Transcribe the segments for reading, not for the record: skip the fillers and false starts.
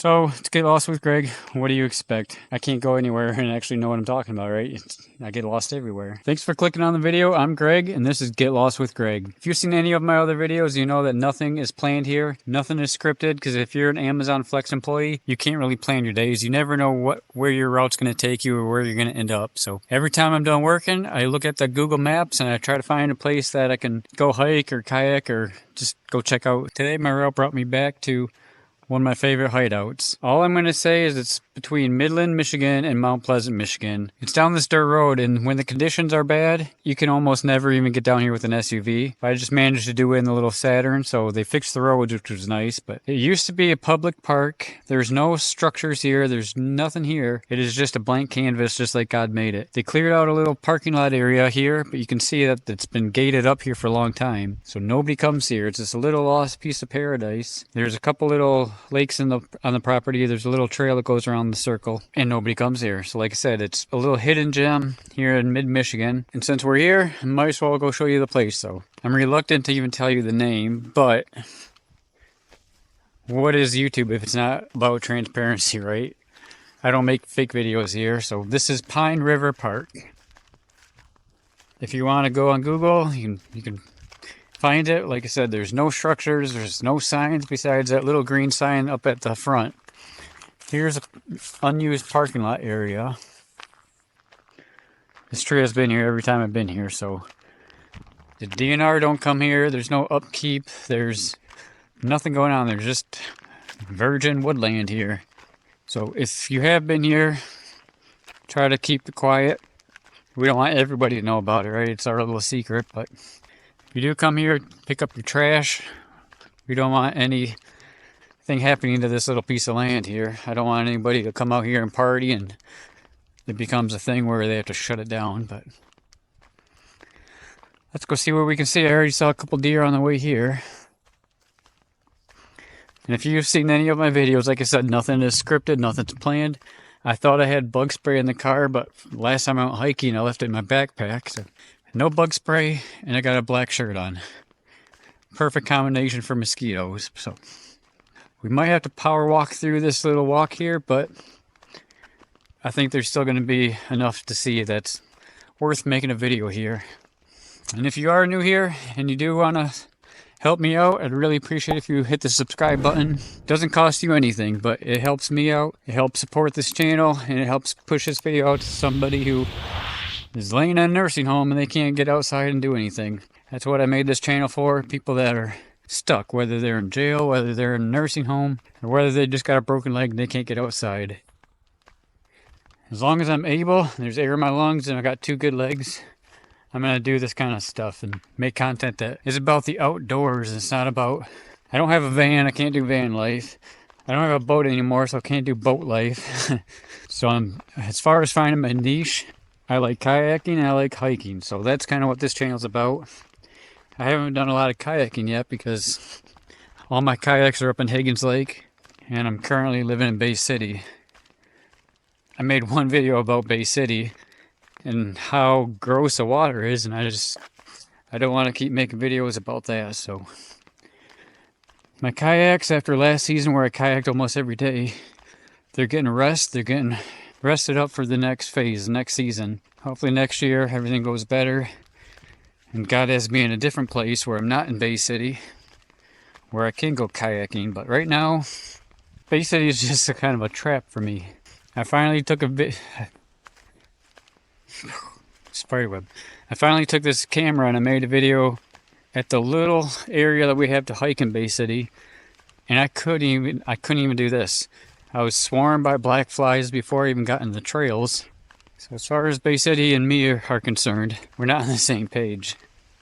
So, to get lost with Greg, what do you expect? I can't go anywhere and actually know what I'm talking about, right? I get lost everywhere. Thanks for clicking on the video. I'm Greg, and this is Get Lost with Greg. If you've seen any of my other videos, you know that nothing is planned here. Nothing is scripted, because if you're an Amazon Flex employee, you can't really plan your days. You never know where your route's going to take you or where you're going to end up. So every time I'm done working, I look at the Google Maps and I try to find a place that I can go hike or kayak or just go check out. Today, my route brought me back to one of my favorite hideouts. All I'm going to say is it's between Midland, Michigan and Mount Pleasant, Michigan. It's down this dirt road, and when the conditions are bad, you can almost never even get down here with an SUV. I just managed to do it in the little Saturn, so they fixed the roads, which was nice, but it used to be a public park. There's no structures here. There's nothing here. It is just a blank canvas, just like God made it. They cleared out a little parking lot area here, but you can see that it's been gated up here for a long time, so nobody comes here. It's just a little lost piece of paradise. There's a couple little lakes on the property. There's a little trail that goes around the circle, and nobody comes here. So like I said, it's a little hidden gem here in mid-Michigan, and since we're here, I might as well go show you the place. So I'm reluctant to even tell you the name, but what is YouTube if it's not about transparency, right? I don't make fake videos here. So this is Pine River Park. If you want to go on Google, you can find it. Like I said, there's no structures, there's no signs besides that little green sign up at the front. Here's an unused parking lot area. This tree has been here every time I've been here, so the DNR don't come here. There's no upkeep. There's nothing going on. There's just virgin woodland here. So if you have been here, try to keep it quiet. We don't want everybody to know about it, right? It's our little secret, but if you do come here, pick up your trash. We don't want anything happening to this little piece of land here. I don't want anybody to come out here and party and it becomes a thing where they have to shut it down. But let's go see what we can see. I already saw a couple deer on the way here. And if you've seen any of my videos, like I said, nothing is scripted, nothing's planned. I thought I had bug spray in the car, but last time I went hiking, I left it in my backpack. So no bug spray, and I got a black shirt on. Perfect combination for mosquitoes. So we might have to power walk through this little walk here, but I think there's still going to be enough to see that's worth making a video here. And if you are new here and you do want to help me out, I'd really appreciate if you hit the subscribe button. It doesn't cost you anything, but it helps me out. It helps support this channel, and it helps push this video out to somebody who is laying in a nursing home and they can't get outside and do anything. That's what I made this channel for. People that are stuck, whether they're in jail, whether they're in a nursing home, or whether they just got a broken leg and they can't get outside. As long as I'm able, there's air in my lungs and I got 2 good legs, I'm going to do this kind of stuff and make content that is about the outdoors. It's not about, I don't have a van, I can't do van life. I don't have a boat anymore, so I can't do boat life. So as far as finding my niche, I like kayaking and I like hiking. So that's kind of what this channel's about. I haven't done a lot of kayaking yet because all my kayaks are up in Higgins Lake, and I'm currently living in Bay City. I made one video about Bay City and how gross the water is, and I don't want to keep making videos about that. So my kayaks, after last season where I kayaked almost every day, they're getting rested up for the next phase, next season. Hopefully next year everything goes better and God has me in a different place where I'm not in Bay City, where I can go kayaking. But right now, Bay City is just a kind of a trap for me. I finally took Spiderweb. I finally took this camera and I made a video at the little area that we have to hike in Bay City, and I couldn't even do this. I was swarmed by black flies before I even got in the trails. So as far as Bay City and me are concerned, we're not on the same page.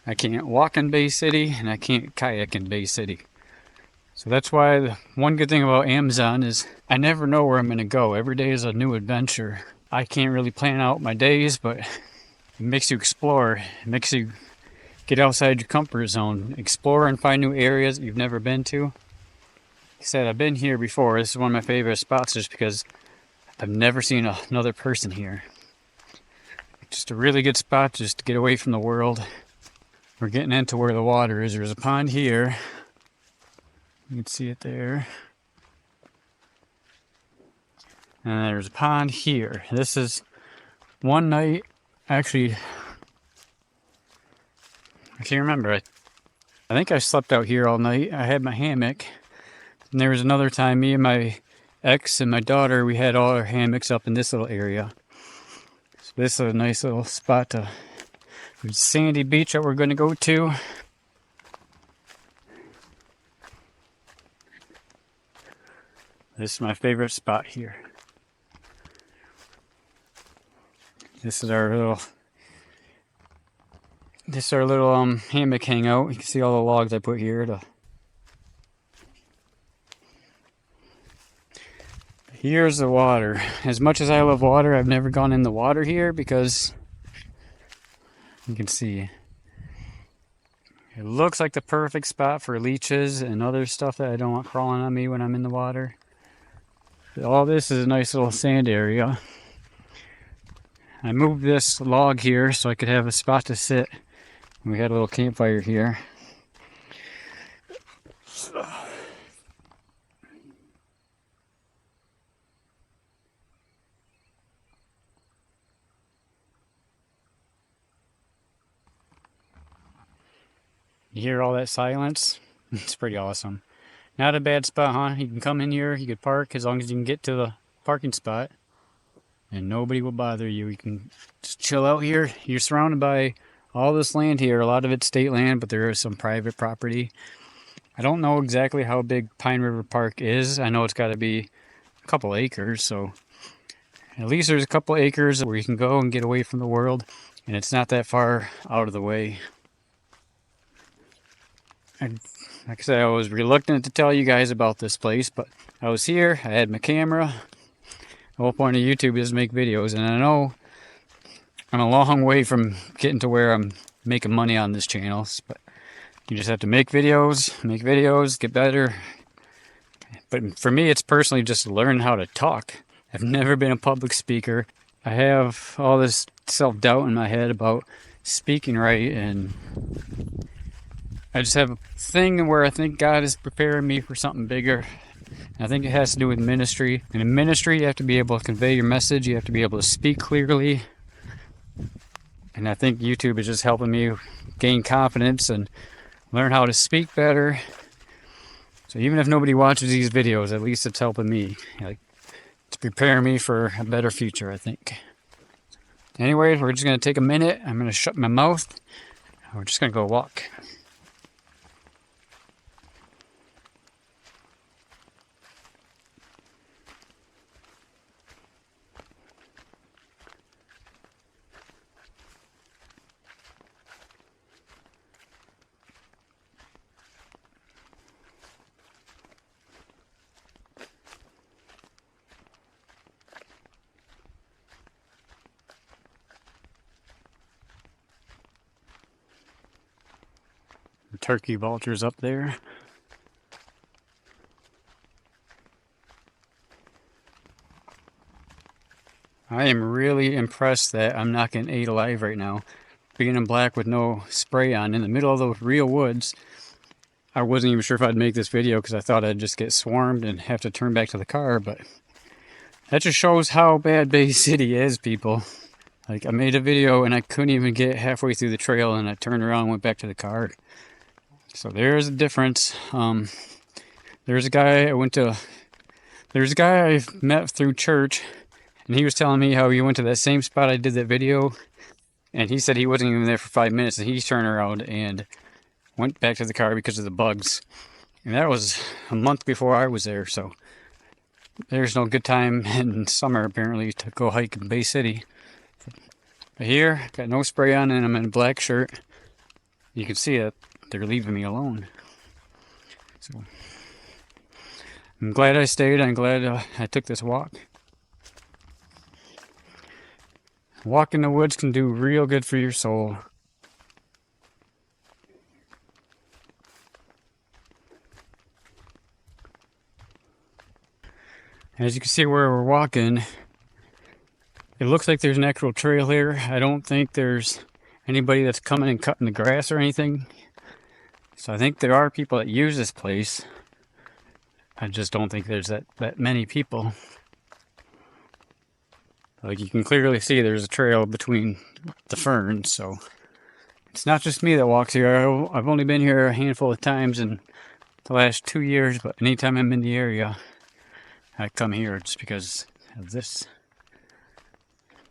I can't walk in Bay City and I can't kayak in Bay City. So that's why the one good thing about Amazon is I never know where I'm going to go. Every day is a new adventure. I can't really plan out my days, but it makes you explore. It makes you get outside your comfort zone. Explore and find new areas you've never been to. Like I said, I've been here before. This is one of my favorite spots just because I've never seen another person here. Just a really good spot just to get away from the world. We're getting into where the water is. There's a pond here. You can see it there. And there's a pond here. This is one night, actually, I can't remember. I think I slept out here all night. I had my hammock. And there was another time, me and my ex and my daughter, we had all our hammocks up in this little area. So this is a nice little spot to, there's a sandy beach that we're going to go to. This is my favorite spot here. This is our little hammock hangout. You can see all the logs I put here. Here's the water. As much as I love water, I've never gone in the water here because you can see it looks like the perfect spot for leeches and other stuff that I don't want crawling on me when I'm in the water. All this is a nice little sand area. I moved this log here so I could have a spot to sit. We had a little campfire here. You hear all that silence? It's pretty awesome. Not a bad spot, huh? You can come in here, you could park as long as you can get to the parking spot. And nobody will bother you. You can just chill out here. You're surrounded by all this land here. A lot of it's state land, but there is some private property. I don't know exactly how big Pine River Park is. I know it's got to be a couple acres, so at least there's a couple acres where you can go and get away from the world, and it's not that far out of the way. And like I said, I was reluctant to tell you guys about this place, but I was here. I had my camera. The whole point of YouTube is to make videos, and I know I'm a long way from getting to where I'm making money on this channel, but you just have to make videos, get better. But for me, it's personally just learning how to talk. I've never been a public speaker. I have all this self-doubt in my head about speaking right, and I just have a thing where I think God is preparing me for something bigger. I think it has to do with ministry. And in ministry, you have to be able to convey your message. You have to be able to speak clearly. And I think YouTube is just helping me gain confidence and learn how to speak better. So even if nobody watches these videos, at least it's helping me. Like, it's preparing me for a better future, I think. Anyways, we're just going to take a minute. I'm going to shut my mouth. We're just going to go walk. The turkey vultures up there. I am really impressed that I'm not getting ate alive right now. Being in black with no spray on in the middle of those real woods. I wasn't even sure if I'd make this video because I thought I'd just get swarmed and have to turn back to the car, but that just shows how bad Bay City is, people. Like, I made a video and I couldn't even get halfway through the trail and I turned around and went back to the car. So there's a difference. There's a guy I met through church, and he was telling me how he went to that same spot I did that video, and he said he wasn't even there for 5 minutes, and he turned around and went back to the car because of the bugs. And that was a month before I was there, so there's no good time in summer apparently to go hike in Bay City. But here, got no spray on and I'm in a black shirt. You can see it. They're leaving me alone. So I'm glad I stayed. I'm glad I took this walk. Walk in the woods can do real good for your soul. As you can see where we're walking, it looks like there's an actual trail here. I don't think there's anybody that's coming and cutting the grass or anything. So I think there are people that use this place. I just don't think there's that many people. Like you can clearly see there's a trail between the ferns, so it's not just me that walks here. I've only been here a handful of times in the last 2 years, but anytime I'm in the area, I come here just because of this.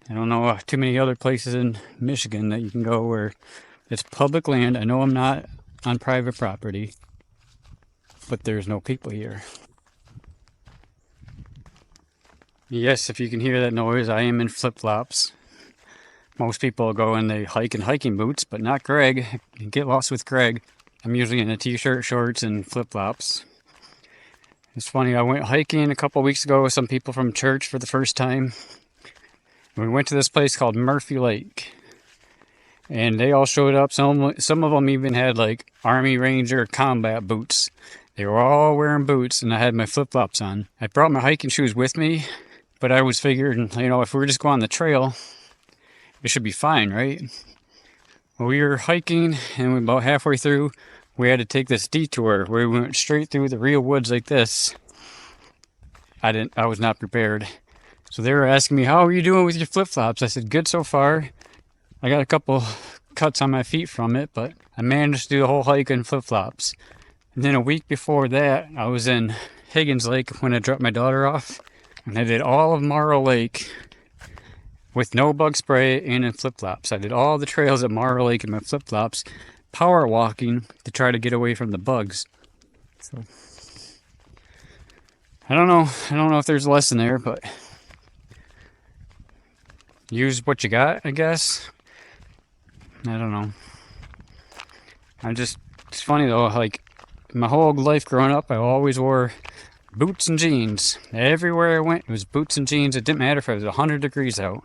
I don't know too many other places in Michigan that you can go where it's public land. I know I'm not on private property, but there's no people here. Yes, if you can hear that noise, I am in flip-flops. Most people go and they hike in hiking boots, but not Greg. Get lost with Greg. I'm usually in a t-shirt, shorts, and flip-flops. It's funny, I went hiking a couple weeks ago with some people from church for the first time. We went to this place called Murphy Lake. And they all showed up. Some of them even had like Army Ranger combat boots. They were all wearing boots, and I had my flip-flops on. I brought my hiking shoes with me, but I was figuring, you know, if we were just going on the trail, it should be fine, right? Well, we were hiking, and about halfway through, we had to take this detour where we went straight through the real woods like this. I was not prepared. So they were asking me, how are you doing with your flip-flops? I said, good so far. I got a couple cuts on my feet from it, but I managed to do the whole hike in flip-flops. And then a week before that, I was in Higgins Lake when I dropped my daughter off. And I did all of Morrow Lake with no bug spray and in flip-flops. I did all the trails at Morrow Lake in my flip-flops, power walking to try to get away from the bugs. So I don't know if there's a lesson there, but use what you got, I guess. I don't know. It's funny though, like my whole life growing up, I always wore boots and jeans. Everywhere I went, it was boots and jeans. It didn't matter if it was 100 degrees out,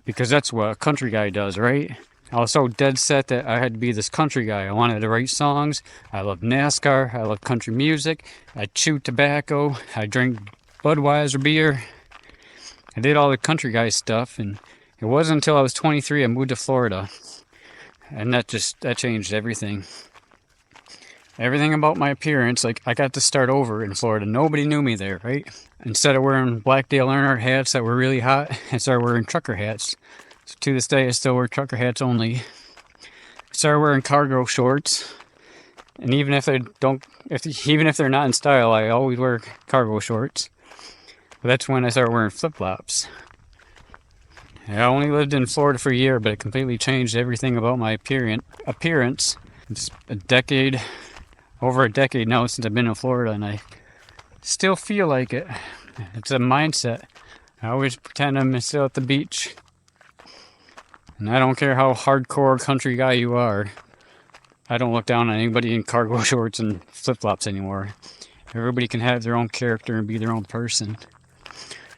because that's what a country guy does, right? I was so dead set that I had to be this country guy. I wanted to write songs. I love NASCAR. I love country music. I chewed tobacco. I drank Budweiser beer. I did all the country guy stuff, and it wasn't until I was 23 I moved to Florida. And that changed everything. Everything about my appearance, like I got to start over in Florida. Nobody knew me there, right? Instead of wearing Blackdale Earnhardt hats that were really hot, I started wearing trucker hats. So to this day, I still wear trucker hats only. I started wearing cargo shorts. And even if they're not in style, I always wear cargo shorts. But that's when I started wearing flip-flops. I only lived in Florida for a year, but it completely changed everything about my appearance. It's over a decade now since I've been in Florida, and I still feel like it. It's a mindset. I always pretend I'm still at the beach. And I don't care how hardcore country guy you are. I don't look down on anybody in cargo shorts and flip-flops anymore. Everybody can have their own character and be their own person.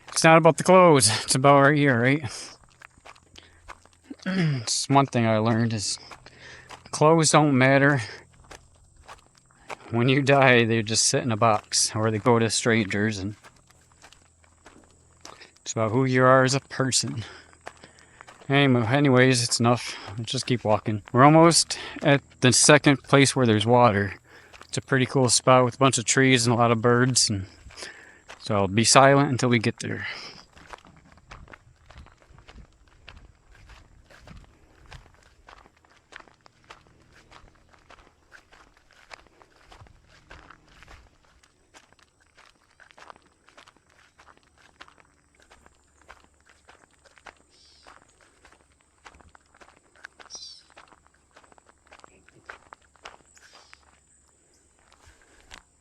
It's not about the clothes. It's about right here, right? It's one thing I learned is clothes don't matter. When you die, they just sit in a box, or they go to strangers, and it's about who you are as a person. Anyways, it's enough. Let's just keep walking. We're almost at the second place where there's water. It's a pretty cool spot with a bunch of trees and a lot of birds, and so I'll be silent until we get there.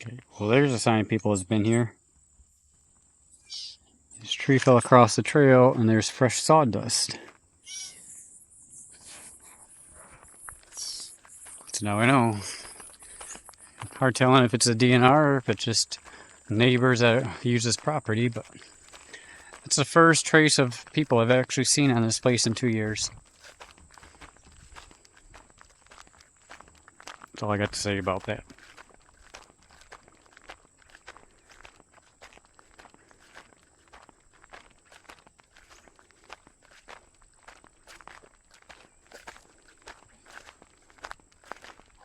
Okay, well there's a sign people has been here. This tree fell across the trail and there's fresh sawdust. So now I know. Hard telling if it's a DNR or if it's just neighbors that use this property, but it's the first trace of people I've actually seen on this place in 2 years. That's all I got to say about that.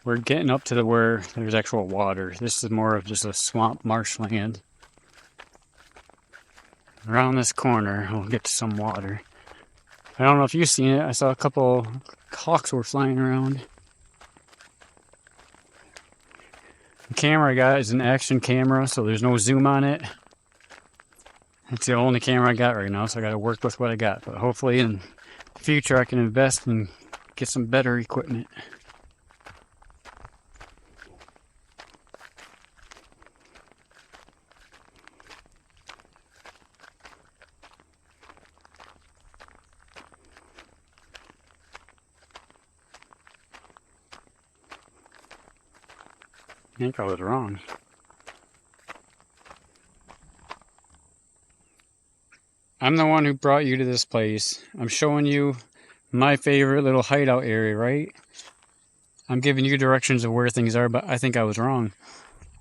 We're getting up to where there's actual water. This is more of just a swamp marshland. around this corner, we'll get to some water. I don't know if you've seen it. I saw a couple hawks were flying around. The camera I got is an action camera, so there's no zoom on it. It's the only camera I got right now, so I got to work with what I got. But hopefully in the future I can invest and get some better equipment. I think I was wrong. I'm the one who brought you to this place. I'm showing you my favorite little hideout area, right? I'm giving you directions of where things are, but I think I was wrong.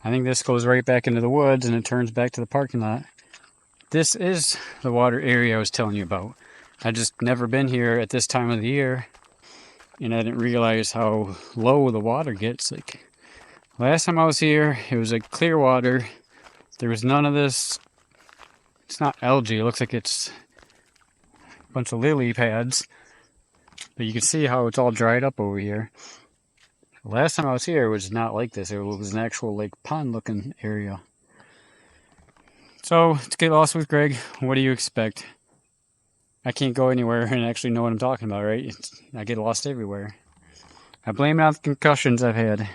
I think this goes right back into the woods and it turns back to the parking lot. This is the water area I was telling you about. I just never been here at this time of the year, and I didn't realize how low the water gets. Like, last time I was here, it was like clear water. There was none of this. It's not algae. It looks like it's a bunch of lily pads. But you can see how it's all dried up over here. Last time I was here, it was not like this. It was an actual like pond looking area. So, to get lost with Greg, what do you expect? I can't go anywhere and actually know what I'm talking about, right? I get lost everywhere. I blame it on the concussions I've had.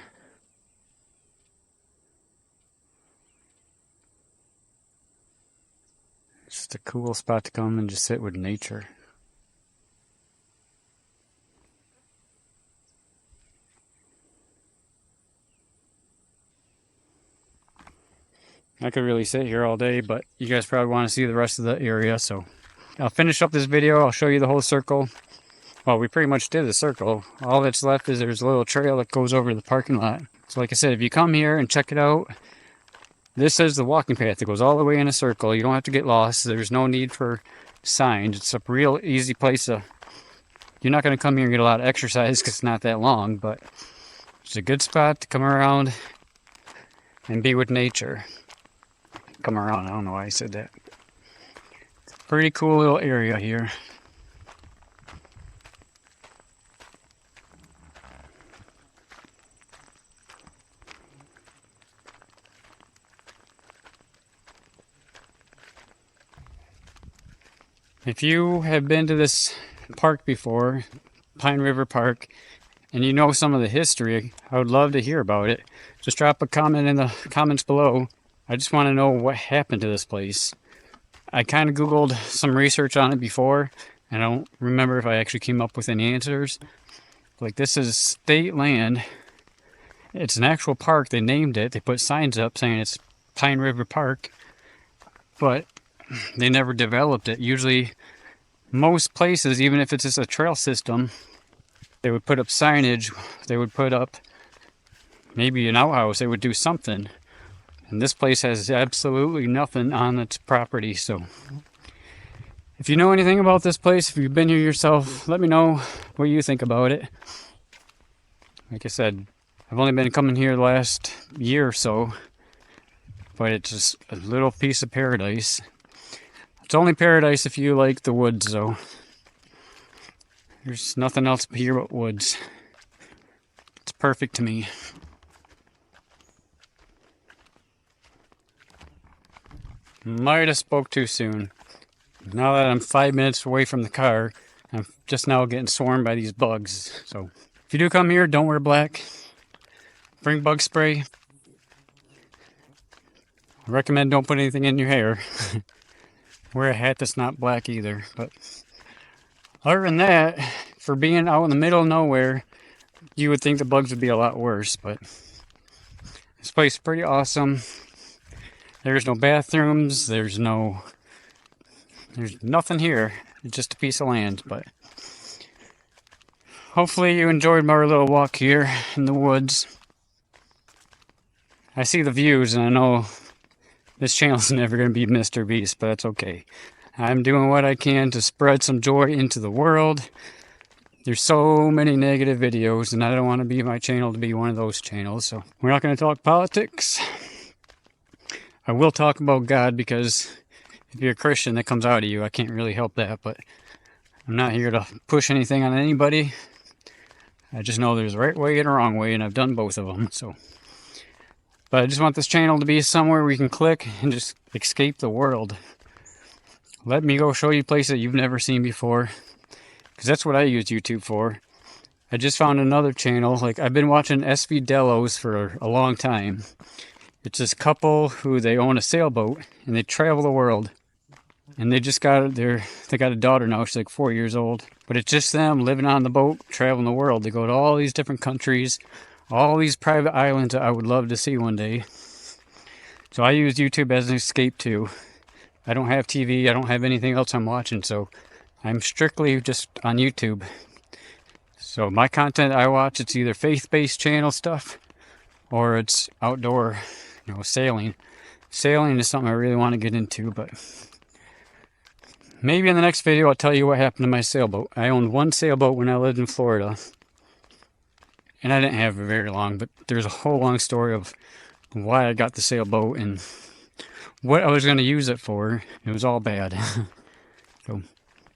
Just a cool spot to come and just sit with nature. I could really sit here all day, but you guys probably want to see the rest of the area, so I'll finish up this video. I'll show you the whole circle. Well, we pretty much did the circle. All that's left is there's a little trail that goes over the parking lot. So like I said, if you come here and check it out, this is the walking path that goes all the way in a circle. You don't have to get lost. There's no need for signs. It's a real easy place to... You're not going to come here and get a lot of exercise because it's not that long, but it's a good spot to come around and be with nature. Come around, I don't know why I said that. Pretty cool little area here. If you have been to this park before, Pine River Park, and you know some of the history, I would love to hear about it. Just drop a comment in the comments below. I just want to know what happened to this place. I kind of Googled some research on it before, and I don't remember if I actually came up with any answers. Like, this is state land. It's an actual park. They named it. They put signs up saying it's Pine River Park, but they never developed it. Usually, most places, even if it's just a trail system, they would put up signage. They would put up maybe an outhouse. They would do something. And this place has absolutely nothing on its property, so if you know anything about this place, if you've been here yourself, let me know what you think about it. Like I said, I've only been coming here the last year or so, but it's just a little piece of paradise. It's only paradise if you like the woods, though. There's nothing else here but woods. It's perfect to me. Might have spoke too soon. Now that I'm 5 minutes away from the car, I'm just now getting swarmed by these bugs. So if you do come here, don't wear black. Bring bug spray. I recommend don't put anything in your hair. Wear a hat that's not black either. But other than that, for being out in the middle of nowhere, you would think the bugs would be a lot worse. But this place is pretty awesome. There's no bathrooms, there's nothing here. It's just a piece of land, but hopefully you enjoyed my little walk here in the woods. I see the views and I know this channel's never going to be Mr. Beast, but that's okay. I'm doing what I can to spread some joy into the world. There's so many negative videos and I don't want to be my channel to be one of those channels, so we're not going to talk politics. I will talk about God because if you're a Christian, that comes out of you. I can't really help that, but I'm not here to push anything on anybody. I just know there's a right way and a wrong way, and I've done both of them. So, but I just want this channel to be somewhere where you can click and just escape the world. Let me go show you places that you've never seen before, because that's what I use YouTube for. I just found another channel. Like, I've been watching SV Delos for a long time. It's this couple who they own a sailboat and they travel the world. And they just got they got a daughter now. She's like 4 years old. But it's just them living on the boat, traveling the world. They go to all these different countries, all these private islands that I would love to see one day. So I use YouTube as an escape too. I don't have TV. I don't have anything else I'm watching. So I'm strictly just on YouTube. So my content I watch, it's either faith-based channel stuff or it's outdoor, sailing. Sailing is something I really want to get into, but maybe in the next video I'll tell you what happened to my sailboat. I owned one sailboat when I lived in Florida, and I didn't have it very long, but there's a whole long story of why I got the sailboat and what I was going to use it for. It was all bad. So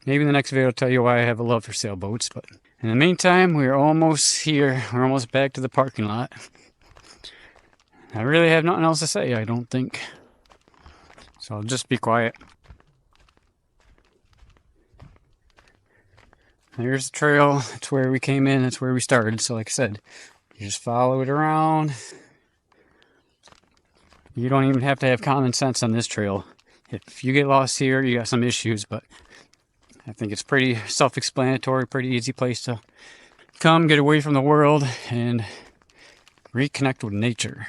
maybe in the next video I'll tell you why I have a love for sailboats, but in the meantime, we're almost here. We're almost back to the parking lot. I really have nothing else to say, I don't think. So I'll just be quiet. There's the trail. That's where we came in. That's where we started. So like I said, you just follow it around. You don't even have to have common sense on this trail. If you get lost here, you got some issues, but I think it's pretty self-explanatory, pretty easy place to come, get away from the world, and reconnect with nature.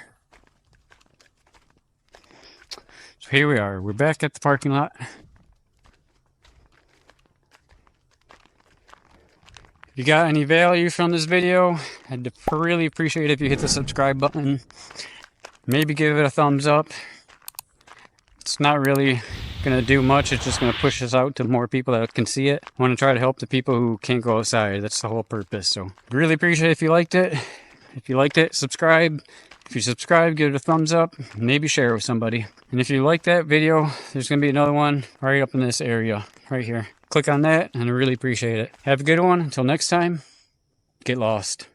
So here we are. We're back at the parking lot. If you got any value from this video, I'd really appreciate it if you hit the subscribe button. Maybe give it a thumbs up. It's not really going to do much. It's just going to push us out to more people that can see it. I want to try to help the people who can't go outside. That's the whole purpose. So really appreciate it if you liked it. If you liked it, subscribe. If you subscribe, give it a thumbs up. Maybe share it with somebody. And if you like that video, there's going to be another one right up in this area right here. Click on that and I really appreciate it. Have a good one. Until next time, get lost.